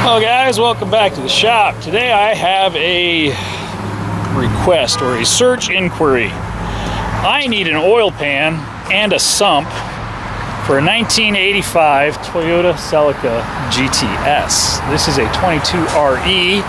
Hello guys, welcome back to the shop. Today I have a request or a search inquiry. I need an oil pan and a sump for a 1985 Toyota Celica GT-S. This is a 22RE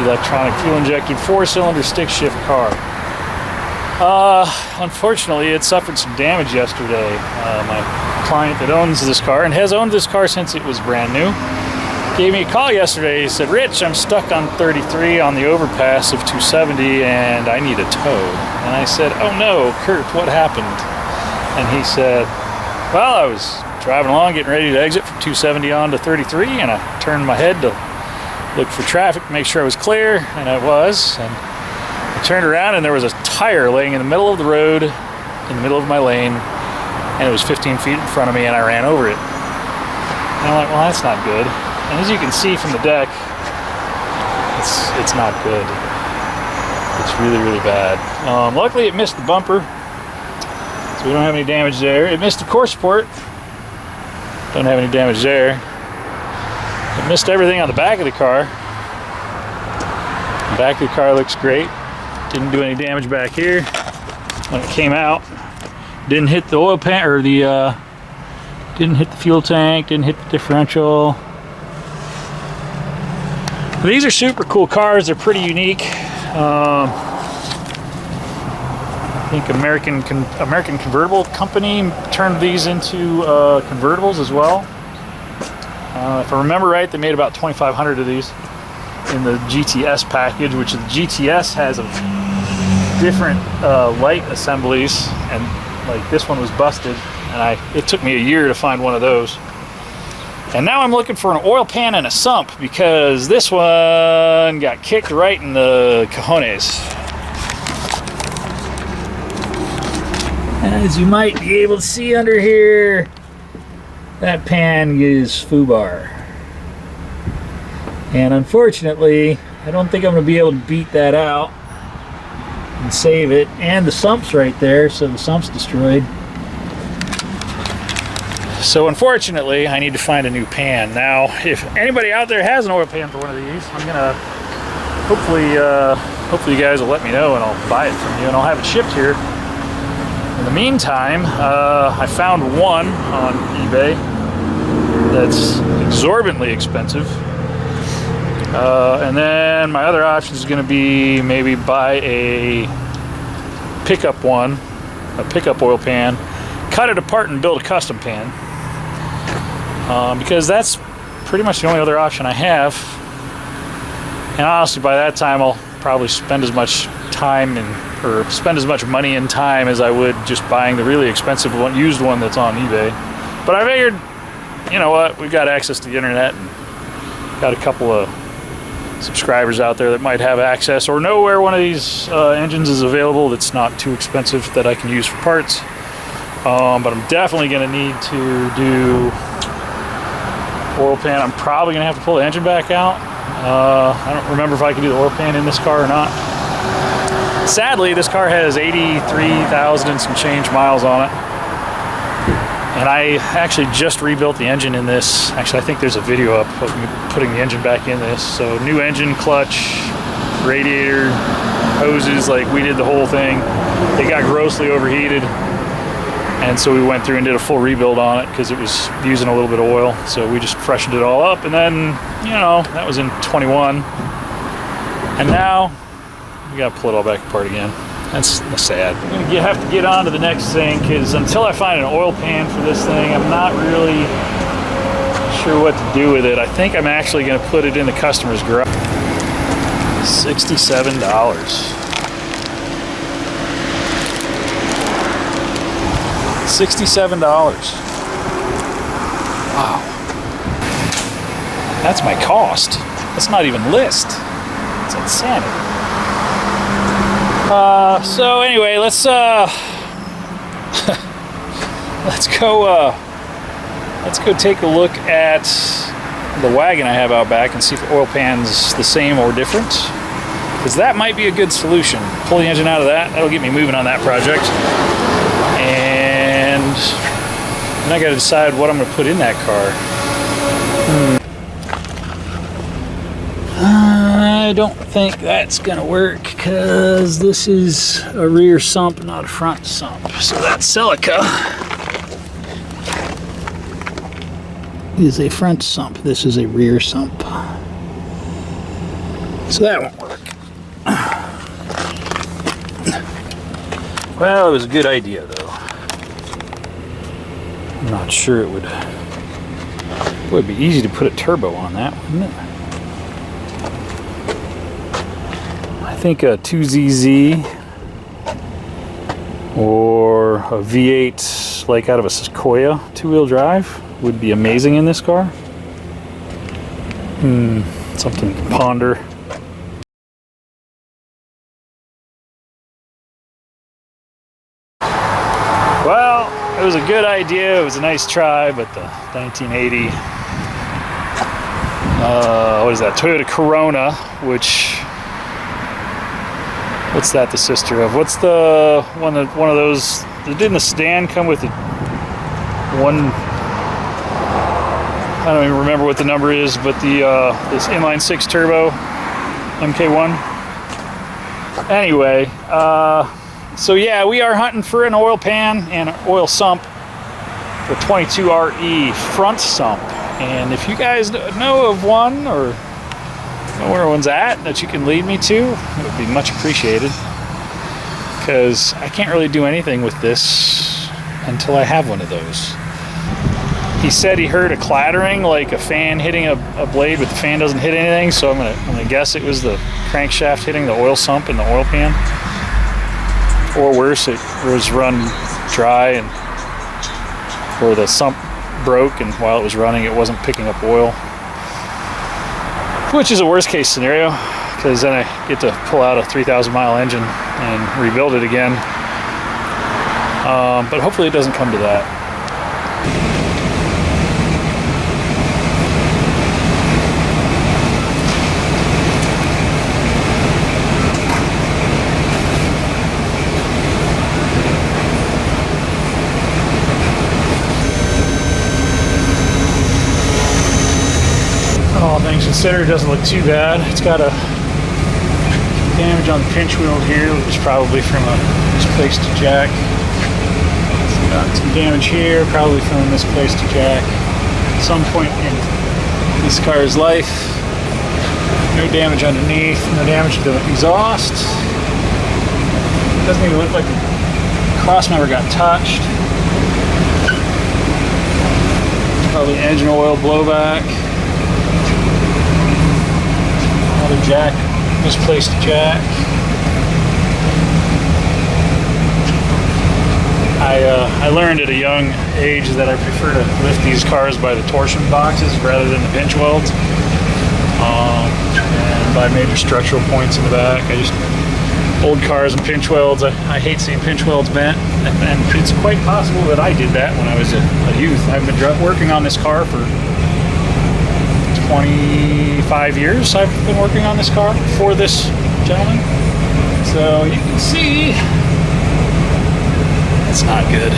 electronic fuel injected 4-cylinder stick shift car. Unfortunately it suffered some damage yesterday. My client that owns this car and has owned this car since it was brand new gave me a call yesterday. He said, "Rich, I'm stuck on 33 on the overpass of 270 and I need a tow." And I said, "Oh no, Kurt, what happened?" And he said, "Well, I was driving along getting ready to exit from 270 on to 33 and I turned my head to look for traffic, make sure I was clear, and I was. And I turned around and there was a tire laying in the middle of the road, in the middle of my lane, and it was 15 feet in front of me and I ran over it." And I'm like, well, that's not good. And as you can see from the deck, it's not good. It's really, really bad. Luckily it missed the bumper, so we don't have any damage there. It missed the core support. Don't have any damage there. It missed everything on the back of the car. The back of the car looks great. Didn't do any damage back here. When it came out, didn't hit the oil pan, or the didn't hit the fuel tank, didn't hit the differential. These are super cool cars. They're pretty unique. I think American Convertible Company turned these into convertibles as well. If I remember right, they made about 2,500 of these in the GT-S package, which the GT-S has a different light assemblies, and like this one was busted, and it took me a year to find one of those. And now I'm looking for an oil pan and a sump because this one got kicked right in the cojones. As you might be able to see under here, that pan is foobar. And unfortunately, I don't think I'm going to be able to beat that out and save it. And the sump's right there, so the sump's destroyed. So unfortunately, I need to find a new pan. Now, if anybody out there has an oil pan for one of these, I'm gonna hopefully you guys will let me know and I'll buy it from you and I'll have it shipped here. In the meantime, I found one on eBay that's exorbitantly expensive. And then my other option is gonna be maybe buy a pickup oil pan, cut it apart and build a custom pan. Because that's pretty much the only other option I have. And honestly, by that time I'll probably spend as much time or spend as much money and time as I would just buying the really expensive one, used one that's on eBay. But I figured, you know what, we've got access to the internet and got a couple of subscribers out there that might have access or know where one of these engines is available that's not too expensive that I can use for parts. But I'm definitely going to need to do oil pan. I'm probably going to have to pull the engine back out. I don't remember if I can do the oil pan in this car or not. Sadly, this car has 83,000 and some change miles on it. And I actually just rebuilt the engine in this. Actually, I think there's a video up of me putting the engine back in this. So new engine, clutch, radiator, hoses, like we did the whole thing. They got grossly overheated. And so we went through and did a full rebuild on it because it was using a little bit of oil. So we just freshened it all up, and then, you know, that was in 21. And now we gotta pull it all back apart again. That's sad. I'm gonna have to get on to the next thing because until I find an oil pan for this thing, I'm not really sure what to do with it. I think I'm actually gonna put it in the customer's garage. $67. $67. Wow. That's my cost. That's not even list. It's insanity. So anyway, let's go take a look at the wagon I have out back and see if the oil pan's the same or different. Because that might be a good solution. Pull the engine out of that. That'll get me moving on that project. And then I got to decide what I'm going to put in that car. I don't think that's gonna work because this is a rear sump, not a front sump. So that Celica is a front sump. This is a rear sump. So that won't work. Well, it was a good idea though. I'm not sure it would be easy to put a turbo on that, wouldn't it? I think a 2ZZ or a V8 like out of a Sequoia two-wheel drive would be amazing in this car. Something to ponder. Well, it was a good idea. It was a nice try, but the 1980, what is that? Toyota Corona, which, what's that the sister of? What's the one of those? Didn't the sedan come with one? I don't even remember what the number is, but the this inline six turbo MK1. Anyway, so yeah, we are hunting for an oil pan and an oil sump for 22RE front sump. And if you guys know of one or know where one's at that you can lead me to, it would be much appreciated. Because I can't really do anything with this until I have one of those. He said he heard a clattering like a fan hitting a blade, but the fan doesn't hit anything, so I'm gonna guess it was the crankshaft hitting the oil sump in the oil pan. Or worse, it was run dry and or the sump broke, and while it was running it wasn't picking up oil. Which is a worst case scenario, because then I get to pull out a 3,000 mile engine and rebuild it again. But hopefully it doesn't come to that. All things considered, it doesn't look too bad. It's got a damage on the pinch wheel here, which is probably from a misplaced jack. It's got some damage here, probably from a misplaced jack. At some point in this car's life, no damage underneath, no damage to the exhaust. Doesn't even look like the cross member got touched. Probably engine oil blowback. Another jack, misplaced jack. I learned at a young age that I prefer to lift these cars by the torsion boxes rather than the pinch welds, and by major structural points in the back. Old cars and pinch welds, I hate seeing pinch welds bent, and it's quite possible that I did that when I was a youth. I've been working on this car for 25 years. I've been working on this car for this gentleman, so you can see it's not good.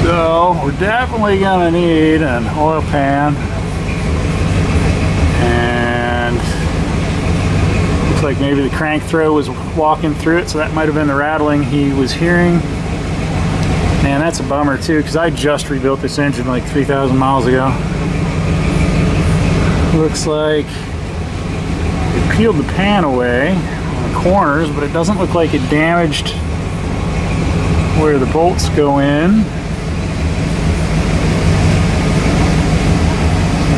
So we're definitely gonna need an oil pan, and looks like maybe the crank throw was walking through it, so that might have been the rattling he was hearing. Man, that's a bummer too, because I just rebuilt this engine like 3,000 miles ago. Looks like it peeled the pan away on the corners, but it doesn't look like it damaged where the bolts go in.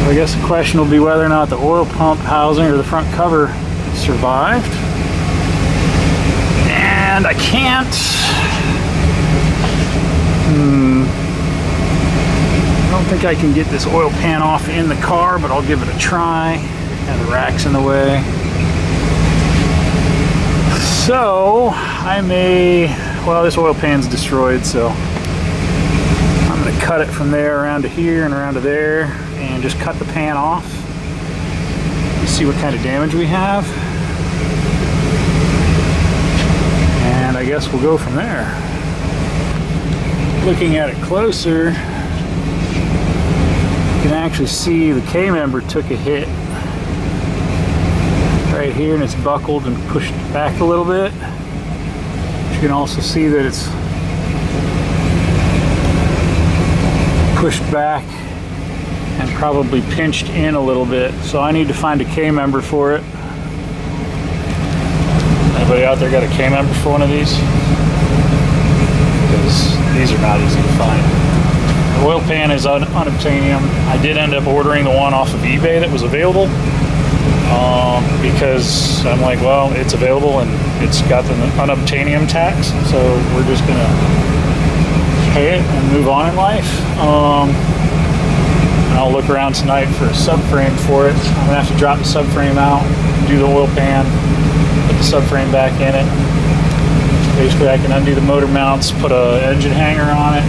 So I guess the question will be whether or not the oil pump housing or the front cover survived. And I can't. I don't think I can get this oil pan off in the car, but I'll give it a try. And the rack's in the way. So I may, well, this oil pan's destroyed, so I'm going to cut it from there around to here and around to there and just cut the pan off. Let's see what kind of damage we have. And I guess we'll go from there. Looking at it closer, You can actually see the K-member took a hit right here, and it's buckled and pushed back a little bit. You can also see that it's pushed back and probably pinched in a little bit. So I need to find a K-member for it. Anybody out there got a K-member for one of these? Because these are not easy to find. The oil pan is unobtainium. I did end up ordering the one off of eBay that was available. Because I'm like, well, it's available and it's got the unobtainium tax, so we're just gonna pay it and move on in life. And I'll look around tonight for a subframe for it. I'm gonna have to drop the subframe out, do the oil pan, put the subframe back in it. Basically, I can undo the motor mounts, put an engine hanger on it,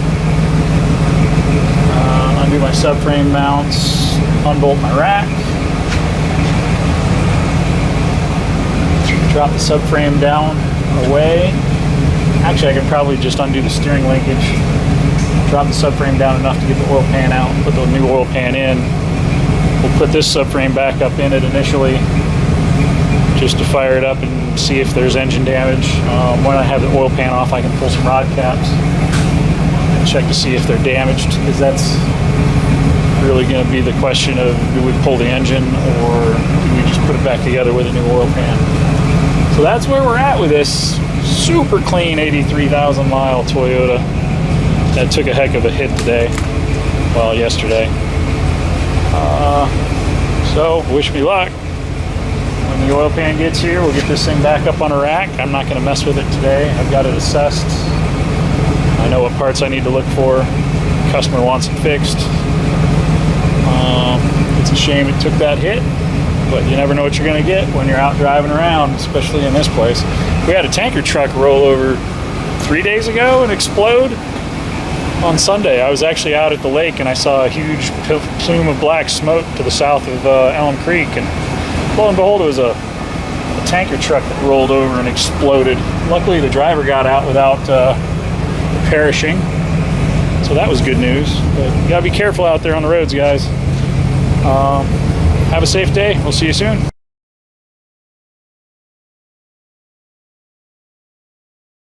undo my subframe mounts, unbolt my rack, drop the subframe down away. Actually, I could probably just undo the steering linkage, drop the subframe down enough to get the oil pan out, put the new oil pan in. We'll put this subframe back up in it initially, just to fire it up and see if there's engine damage. When I have the oil pan off, I can pull some rod caps and check to see if they're damaged, because that's really going to be the question of, do we pull the engine or do we just put it back together with a new oil pan? So that's where we're at with this super clean 83,000 mile Toyota that took a heck of a hit today, well, yesterday. So wish me luck. When the oil pan gets here, we'll get this thing back up on a rack. I'm not going to mess with it today. I've got it assessed. I know what parts I need to look for. The customer wants it fixed. It's a shame it took that hit, but you never know what you're going to get when you're out driving around, especially in this place. We had a tanker truck roll over 3 days ago and explode on Sunday. I was actually out at the lake and I saw a huge plume of black smoke to the south of Elm Creek, and lo and behold, it was a tanker truck that rolled over and exploded. Luckily, the driver got out without perishing, so that was good news. But you gotta be careful out there on the roads, guys. Have a safe day. We'll see you soon.